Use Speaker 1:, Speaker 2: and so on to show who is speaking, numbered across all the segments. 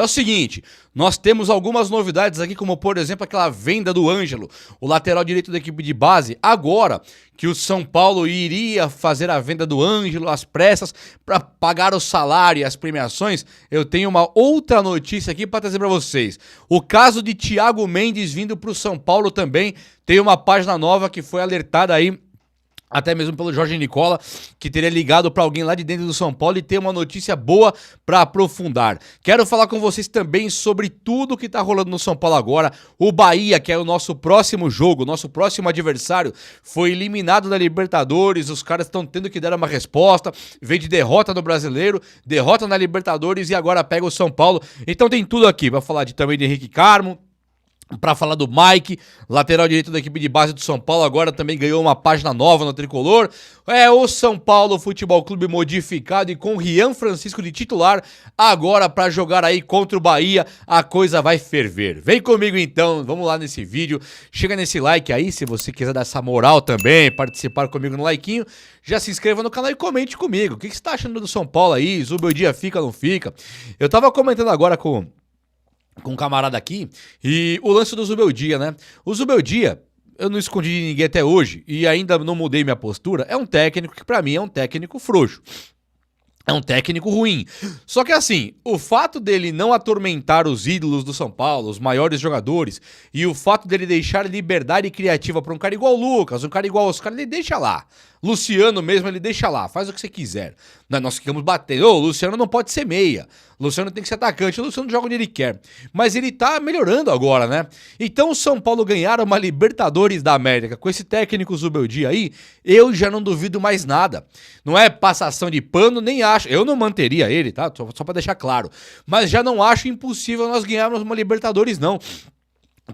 Speaker 1: É o seguinte, nós temos algumas novidades aqui, como por exemplo aquela venda do Ângelo, o lateral direito da equipe de base. Agora que o São Paulo iria fazer a venda do Ângelo às pressas para pagar o salário e as premiações, eu tenho uma outra notícia aqui para trazer para vocês. O caso de Thiago Mendes vindo para o São Paulo também tem uma página nova que foi alertada aí, até mesmo pelo Jorge Nicola, que teria ligado para alguém lá de dentro do São Paulo e ter uma notícia boa para aprofundar. Quero falar com vocês também sobre tudo que tá rolando no São Paulo agora. O Bahia, que é o nosso próximo jogo, nosso próximo adversário, foi eliminado da Libertadores. Os caras estão tendo que dar uma resposta. Vem de derrota no Brasileiro, derrota na Libertadores e agora pega o São Paulo. Então tem tudo aqui. Vai falar também de Henrique Carmo, para falar do Mike, lateral direito da equipe de base do São Paulo, agora também ganhou uma página nova no Tricolor. É o São Paulo Futebol Clube modificado e com Rian Francisco de titular, agora para jogar aí contra o Bahia, a coisa vai ferver. Vem comigo então, vamos lá nesse vídeo, chega nesse like aí, se você quiser dar essa moral também, participar comigo no likeinho, já se inscreva no canal e comente comigo. O que você tá achando do São Paulo aí? Zubeldia fica ou não fica? Eu tava comentando agora com um camarada aqui, e o lance do Zubeldia, né? O Zubeldia, eu não escondi de ninguém até hoje, e ainda não mudei minha postura, é um técnico que pra mim é um técnico frouxo. É um técnico ruim. Só que assim, o fato dele não atormentar os ídolos do São Paulo, os maiores jogadores, e o fato dele deixar liberdade criativa pra um cara igual o Lucas, um cara igual os caras, ele deixa lá. Luciano mesmo, ele deixa lá, faz o que você quiser. Nós ficamos batendo, o Luciano não pode ser meia, o Luciano tem que ser atacante, o Luciano joga onde ele quer. Mas ele tá melhorando agora, né? Então o São Paulo ganhar uma Libertadores da América com esse técnico Zubeldia aí, eu já não duvido mais nada. Não é passação de pano, nem acho, eu não manteria ele, tá? Só pra deixar claro. Mas já não acho impossível nós ganharmos uma Libertadores, não.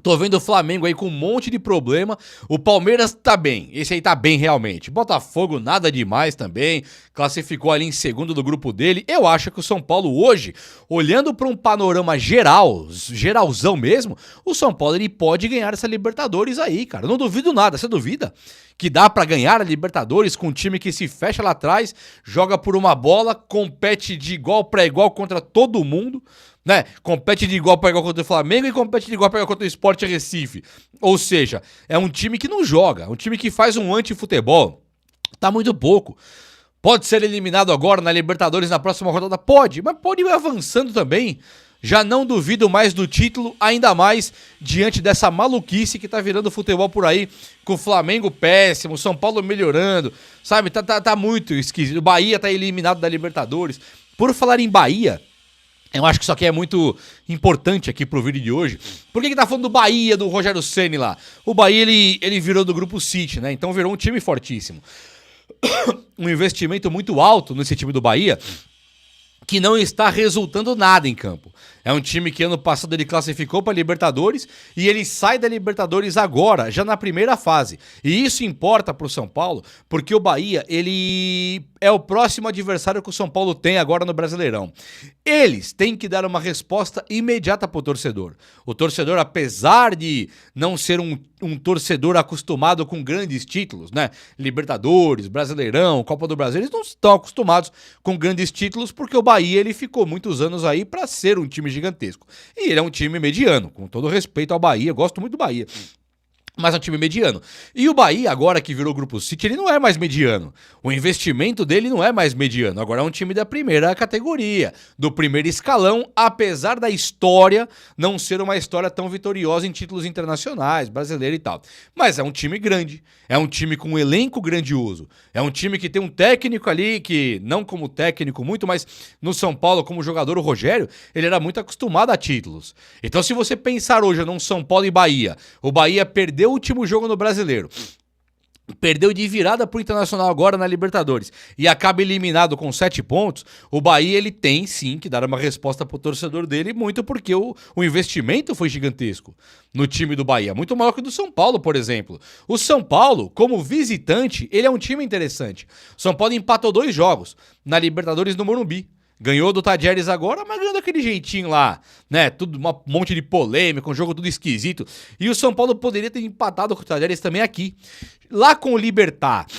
Speaker 1: Tô vendo o Flamengo aí com um monte de problema. O Palmeiras tá bem. Esse aí tá bem realmente. Botafogo nada demais também. Classificou ali em segundo do grupo dele. Eu acho que o São Paulo hoje, olhando para um panorama geral, geralzão mesmo, o São Paulo ele pode ganhar essa Libertadores aí, cara. Eu não duvido nada. Você duvida que dá pra ganhar a Libertadores com um time que se fecha lá atrás, joga por uma bola, compete de igual para igual contra todo mundo, né? Compete de igual para igual contra o Flamengo e compete de igual para igual contra o Sport Recife. Ou seja, é um time que não joga, é um time que faz um anti-futebol. Tá muito pouco. Pode ser eliminado agora na Libertadores na próxima rodada? Pode, mas pode ir avançando também. Já não duvido mais do título, ainda mais diante dessa maluquice que tá virando futebol por aí, com o Flamengo péssimo, o São Paulo melhorando, sabe? Tá muito esquisito. O Bahia tá eliminado da Libertadores. Por falar em Bahia, eu acho que isso aqui é muito importante aqui pro vídeo de hoje. Por que tá falando do Bahia, do Rogério Ceni lá? O Bahia, ele virou do Grupo City, né? Então virou um time fortíssimo. Um investimento muito alto nesse time do Bahia, que não está resultando nada em campo. É um time que ano passado ele classificou para a Libertadores e ele sai da Libertadores agora, já na primeira fase. E isso importa para o São Paulo, porque o Bahia, ele é o próximo adversário que o São Paulo tem agora no Brasileirão. Eles têm que dar uma resposta imediata para o torcedor. O torcedor, apesar de não ser um torcedor acostumado com grandes títulos, né? Libertadores, Brasileirão, Copa do Brasil, eles não estão acostumados com grandes títulos porque o Bahia ele ficou muitos anos aí para ser um time gigantesco. E ele é um time mediano, com todo respeito ao Bahia, gosto muito do Bahia. Mas é um time mediano. E o Bahia, agora que virou Grupo City, ele não é mais mediano. O investimento dele não é mais mediano. Agora é um time da primeira categoria, do primeiro escalão, apesar da história não ser uma história tão vitoriosa em títulos internacionais, brasileiro e tal. Mas é um time grande, é um time com um elenco grandioso, é um time que tem um técnico ali que, não como técnico muito, mas no São Paulo como jogador, o Rogério, ele era muito acostumado a títulos. Então se você pensar hoje num São Paulo e Bahia, o Bahia perdeu o último jogo no Brasileiro, perdeu de virada pro Internacional agora na Libertadores e acaba eliminado com 7 pontos, o Bahia ele tem sim que dar uma resposta pro torcedor dele, muito porque o investimento foi gigantesco no time do Bahia, muito maior que o do São Paulo, por exemplo. O São Paulo, como visitante, ele é um time interessante. O São Paulo empatou 2 jogos na Libertadores no Morumbi. Ganhou do Tadieres agora, mas ganhou daquele jeitinho lá, né? Tudo, um monte de polêmica, um jogo tudo esquisito. E o São Paulo poderia ter empatado com o Tadieres também aqui. Lá com o Libertad,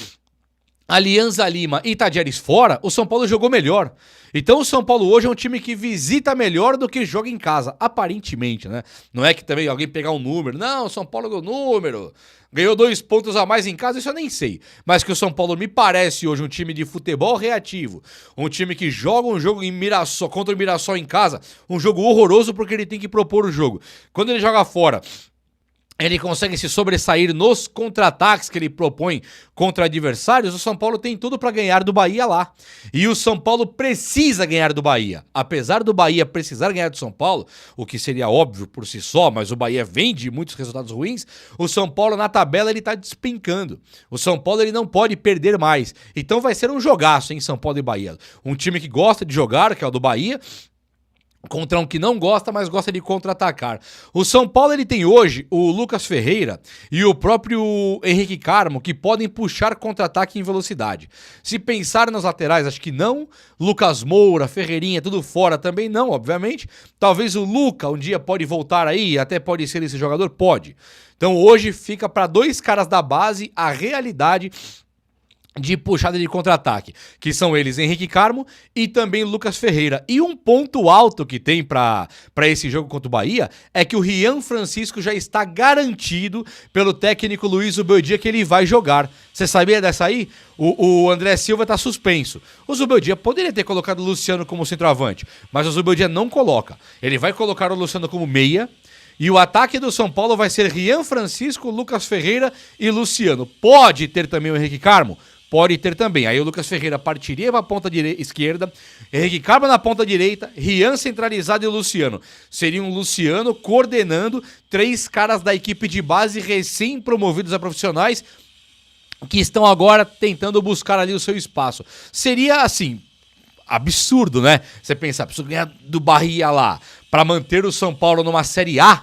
Speaker 1: Alianza Lima e Tajeres fora, o São Paulo jogou melhor. Então o São Paulo hoje é um time que visita melhor do que joga em casa, aparentemente, né? Não é que também alguém pegar um número, não, o São Paulo ganhou número, ganhou 2 pontos a mais em casa, isso eu nem sei. Mas que o São Paulo me parece hoje um time de futebol reativo, um time que joga um jogo em Mirassol, contra o Mirassol em casa, um jogo horroroso porque ele tem que propor o jogo. Quando ele joga fora, ele consegue se sobressair nos contra-ataques que ele propõe contra adversários. O São Paulo tem tudo para ganhar do Bahia lá. E o São Paulo precisa ganhar do Bahia. Apesar do Bahia precisar ganhar do São Paulo, o que seria óbvio por si só, mas o Bahia vem de muitos resultados ruins, o São Paulo na tabela ele tá despencando. O São Paulo ele não pode perder mais. Então vai ser um jogaço em São Paulo e Bahia. Um time que gosta de jogar, que é o do Bahia, contra um que não gosta, mas gosta de contra-atacar. O São Paulo ele tem hoje o Lucas Ferreira e o próprio Henrique Carmo que podem puxar contra-ataque em velocidade. Se pensar nas laterais, acho que não. Lucas Moura, Ferreirinha, tudo fora também não, obviamente. Talvez o Luca um dia pode voltar aí, até pode ser esse jogador, pode. Então hoje fica para 2 caras da base a realidade de puxada de contra-ataque, que são eles Henrique Carmo e também Lucas Ferreira. E um ponto alto que tem para esse jogo contra o Bahia é que o Rian Francisco já está garantido pelo técnico Luiz Zubeldia que ele vai jogar. Você sabia dessa aí? O André Silva está suspenso. O Zubeldia poderia ter colocado o Luciano como centroavante, mas o Zubeldia não coloca. Ele vai colocar o Luciano como meia. E o ataque do São Paulo vai ser Rian Francisco, Lucas Ferreira e Luciano. Pode ter também o Henrique Carmo? Pode ter também. Aí o Lucas Ferreira partiria para a ponta esquerda, Henrique Carmo na ponta direita, Rian centralizado e o Luciano. Seria um Luciano coordenando 3 caras da equipe de base recém-promovidos a profissionais que estão agora tentando buscar ali o seu espaço. Seria assim, absurdo, né? Você pensar, preciso ganhar do Bahia lá para manter o São Paulo numa Série A.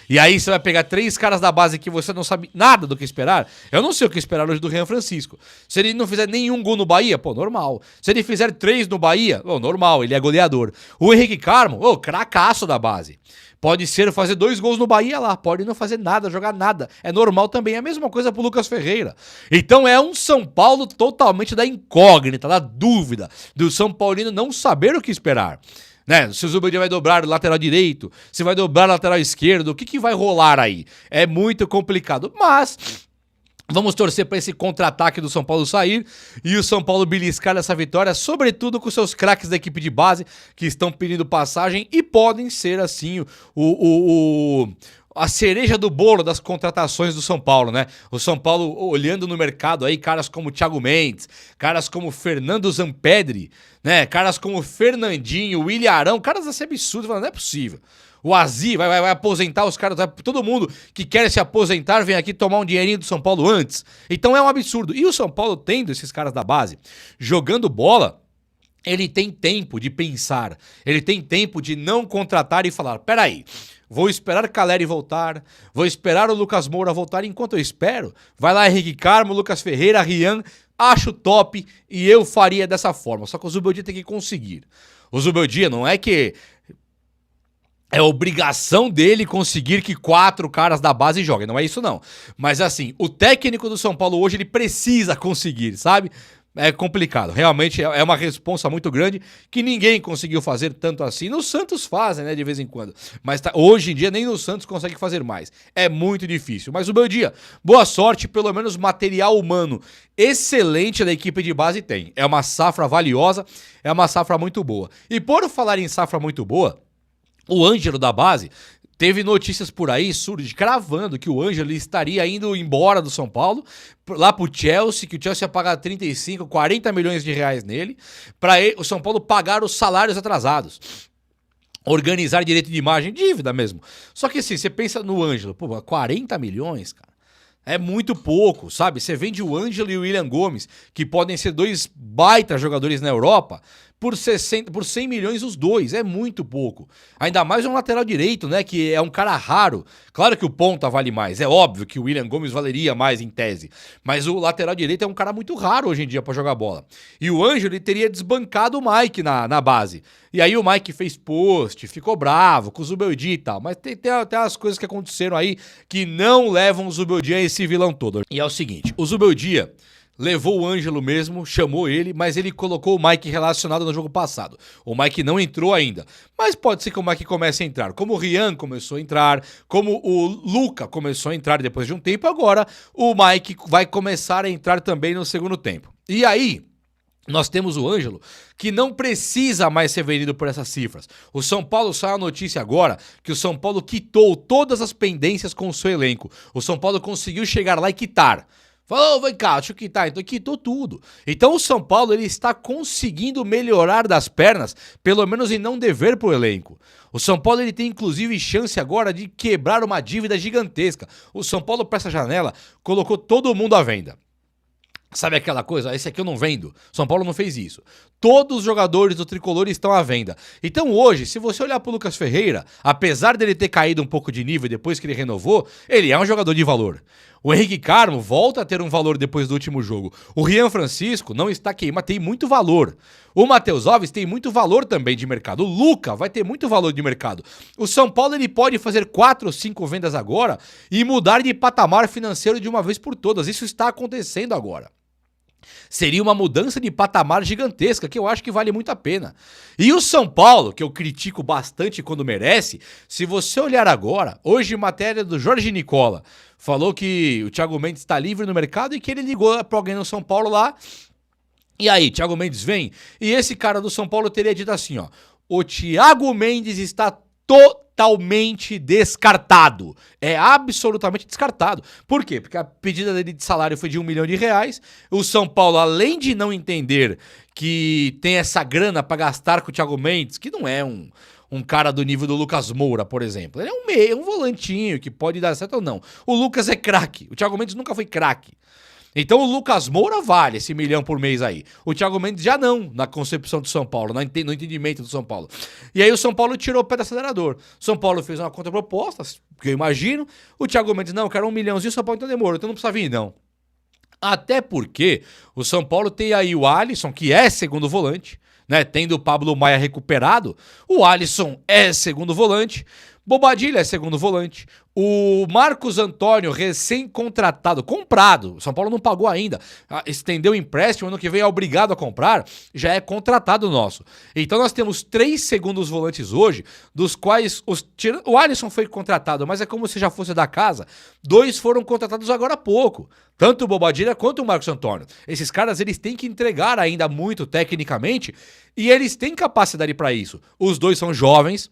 Speaker 1: E aí você vai pegar 3 caras da base que você não sabe nada do que esperar. Eu não sei o que esperar hoje do Rian Francisco. Se ele não fizer nenhum gol no Bahia, pô, normal. Se ele fizer 3 no Bahia, pô, normal, ele é goleador. O Henrique Carmo, ô, cracaço da base. Pode ser fazer 2 gols no Bahia lá, pode não fazer nada, jogar nada. É normal também, é a mesma coisa pro Lucas Ferreira. Então é um São Paulo totalmente da incógnita, da dúvida, do São Paulino não saber o que esperar. Né? Se o Zubeldia vai dobrar o lateral direito, se vai dobrar o lateral esquerdo, o que vai rolar aí? É muito complicado, mas vamos torcer para esse contra-ataque do São Paulo sair e o São Paulo beliscar essa vitória, sobretudo com seus craques da equipe de base que estão pedindo passagem e podem ser assim a cereja do bolo das contratações do São Paulo, né? O São Paulo olhando no mercado aí, caras como Thiago Mendes, caras como Fernando Zampedri, né? Caras como Fernandinho, William Arão, caras assim absurdos, não é possível. O Azi vai aposentar os caras, todo mundo que quer se aposentar vem aqui tomar um dinheirinho do São Paulo antes. Então é um absurdo. E o São Paulo tendo esses caras da base, jogando bola, ele tem tempo de pensar, ele tem tempo de não contratar e falar, peraí, vou esperar Caleri voltar, vou esperar o Lucas Moura voltar, enquanto eu espero, vai lá Henrique Carmo, Lucas Ferreira, Rian, acho top e eu faria dessa forma, só que o Zubeldia tem que conseguir. O Zubeldia não é que é obrigação dele conseguir que 4 caras da base joguem, não é isso não. Mas assim, o técnico do São Paulo hoje, ele precisa conseguir, sabe? É complicado, realmente é uma responsa muito grande que ninguém conseguiu fazer tanto assim. No Santos fazem, né, de vez em quando, mas hoje em dia nem no Santos consegue fazer mais. É muito difícil, mas o Zubeldia, boa sorte, pelo menos material humano excelente da equipe de base tem. É uma safra valiosa, é uma safra muito boa. E por falar em safra muito boa, o Ângelo da base teve notícias por aí, cravando que o Ângelo estaria indo embora do São Paulo, lá pro Chelsea, que o Chelsea ia pagar 35, 40 milhões de reais nele, para o São Paulo pagar os salários atrasados. Organizar direito de imagem, dívida mesmo. Só que assim, você pensa no Ângelo, pô, 40 milhões, cara. É muito pouco, sabe? Você vende o Ângelo e o William Gomes, que podem ser 2 baita jogadores na Europa, por 100 milhões os 2, é muito pouco. Ainda mais um lateral direito, né, que é um cara raro. Claro que o ponta vale mais, é óbvio que o William Gomes valeria mais em tese, mas o lateral direito é um cara muito raro hoje em dia pra jogar bola. E o Ângelo, ele teria desbancado o Mike na base. E aí o Mike fez post, ficou bravo com o Zubeldia e tal, mas tem umas coisas que aconteceram aí que não levam o Zubeldia a esse vilão todo. E é o seguinte, o Zubeldia levou o Ângelo mesmo, chamou ele, mas ele colocou o Mike relacionado no jogo passado. O Mike não entrou ainda, mas pode ser que o Mike comece a entrar. Como o Rian começou a entrar, como o Luca começou a entrar depois de um tempo, agora o Mike vai começar a entrar também no segundo tempo. E aí, nós temos o Ângelo, que não precisa mais ser vendido por essas cifras. O São Paulo saiu a notícia agora que o São Paulo quitou todas as pendências com o seu elenco. O São Paulo conseguiu chegar lá e quitar. Falou, vem cá, deixa eu quitar. Então quitou tudo. Então o São Paulo ele está conseguindo melhorar das pernas, pelo menos em não dever pro elenco. O São Paulo ele tem inclusive chance agora de quebrar uma dívida gigantesca. O São Paulo para essa janela colocou todo mundo à venda. Sabe aquela coisa? Esse aqui eu não vendo. São Paulo não fez isso. Todos os jogadores do Tricolor estão à venda. Então hoje, se você olhar pro Lucas Ferreira, apesar dele ter caído um pouco de nível depois que ele renovou, ele é um jogador de valor. O Henrique Carmo volta a ter um valor depois do último jogo. O Rian Francisco não está queimado, tem muito valor. O Matheus Alves tem muito valor também de mercado. O Luca vai ter muito valor de mercado. O São Paulo ele pode fazer 4 ou 5 vendas agora e mudar de patamar financeiro de uma vez por todas. Isso está acontecendo agora. Seria uma mudança de patamar gigantesca que eu acho que vale muito a pena. E o São Paulo, que eu critico bastante quando merece, se você olhar agora, hoje matéria do Jorge Nicola, falou que o Thiago Mendes está livre no mercado e que ele ligou para alguém no São Paulo lá. E aí, Thiago Mendes vem? E esse cara do São Paulo teria dito assim, ó: o Thiago Mendes está totalmente descartado. É absolutamente descartado. Por quê? Porque a pedida dele de salário foi de R$1 milhão. O São Paulo, além de não entender que tem essa grana para gastar com o Thiago Mendes, que não é um cara do nível do Lucas Moura, por exemplo. Ele é um meio, um volantinho que pode dar certo ou não. O Lucas é craque. O Thiago Mendes nunca foi craque. Então o Lucas Moura vale esse R$1 milhão por mês aí. O Thiago Mendes já não, na concepção do São Paulo, no entendimento do São Paulo. E aí o São Paulo tirou o pé do acelerador. São Paulo fez uma contraproposta, que eu imagino. O Thiago Mendes, não, eu quero R$1 milhãozinho, o São Paulo então demorou, então não precisa vir, não. Até porque o São Paulo tem aí o Alisson, que é segundo volante, né? Tendo o Pablo Maia recuperado, o Alisson é segundo volante. Bobadilha é segundo volante. O Marcos Antônio, recém-contratado, comprado, o São Paulo não pagou ainda, estendeu o empréstimo, ano que vem é obrigado a comprar, já é contratado nosso. Então nós temos 3 segundos volantes hoje, dos quais o Alisson foi contratado, mas é como se já fosse da casa, 2 foram contratados agora há pouco, tanto o Bobadilha quanto o Marcos Antônio. Esses caras eles têm que entregar ainda muito tecnicamente e eles têm capacidade para isso. Os 2 são jovens.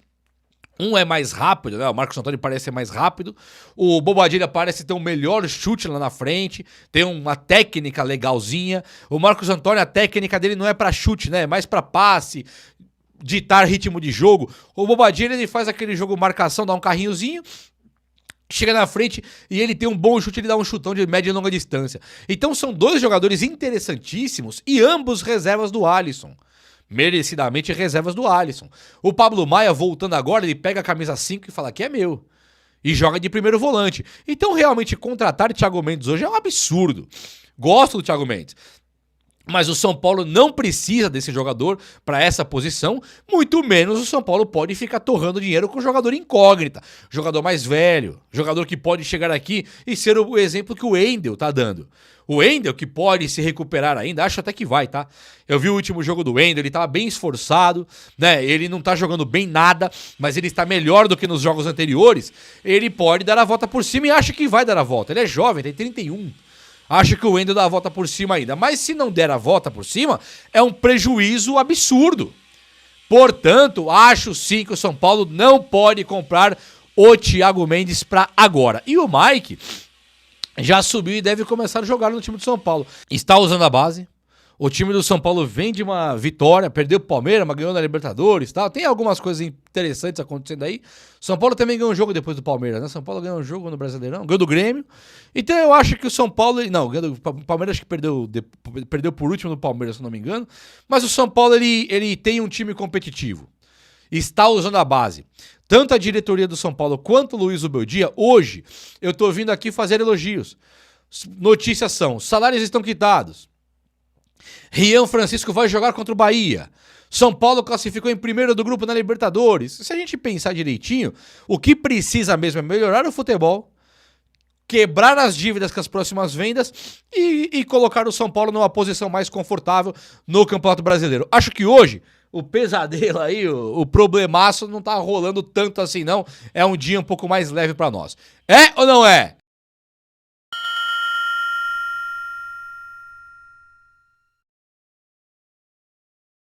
Speaker 1: Um é mais rápido, né? O Marcos Antônio parece ser mais rápido. O Bobadilha parece ter um melhor chute lá na frente. Tem uma técnica legalzinha. O Marcos Antônio, a técnica dele não é pra chute, né? É mais pra passe, ditar ritmo de jogo. O Bobadilha, ele faz aquele jogo marcação, dá um carrinhozinho, chega na frente e ele tem um bom chute, ele dá um chutão de média e longa distância. Então são 2 jogadores interessantíssimos e ambos reservas do Alisson. Merecidamente reservas do Alisson. O Pablo Maia, voltando agora, ele pega a camisa 5 e fala que é meu. E joga de primeiro volante. Então, realmente, contratar Thiago Mendes hoje é um absurdo. Gosto do Thiago Mendes. Mas o São Paulo não precisa desse jogador para essa posição, muito menos o São Paulo pode ficar torrando dinheiro com jogador incógnita, jogador mais velho, jogador que pode chegar aqui e ser o exemplo que o Wendel tá dando. O Wendel, que pode se recuperar ainda, acho até que vai, tá? Eu vi o último jogo do Wendel, ele tava bem esforçado, né? Ele não tá jogando bem nada, mas ele está melhor do que nos jogos anteriores. Ele pode dar a volta por cima e acho que vai dar a volta. Ele é jovem, tem 31. Acho que o Wendel dá a volta por cima ainda. Mas se não der a volta por cima, é um prejuízo absurdo. Portanto, acho sim que o São Paulo não pode comprar o Thiago Mendes para agora. E o Mike já subiu e deve começar a jogar no time do São Paulo. Está usando a base. O time do São Paulo vem de uma vitória, perdeu o Palmeiras, mas ganhou na Libertadores e tal. Tem algumas coisas interessantes acontecendo aí. São Paulo também ganhou um jogo depois do Palmeiras, né? São Paulo ganhou um jogo no Brasileirão, ganhou do Grêmio. Então eu acho que o São Paulo... Não, o Palmeiras acho que perdeu por último do Palmeiras, se não me engano. Mas o São Paulo, ele tem um time competitivo. Está usando a base. Tanto a diretoria do São Paulo quanto o Luiz Ubeldia, hoje, eu tô vindo aqui fazer elogios. Notícias são, salários estão quitados. Rian Francisco vai jogar contra o Bahia. São Paulo classificou em primeiro do grupo na Libertadores. Se a gente pensar direitinho, o que precisa mesmo é melhorar o futebol, quebrar as dívidas com as próximas vendas e colocar o São Paulo numa posição mais confortável no Campeonato Brasileiro. Acho que hoje o pesadelo aí, o problemaço não tá rolando tanto assim não, é um dia um pouco mais leve pra nós. É ou não é?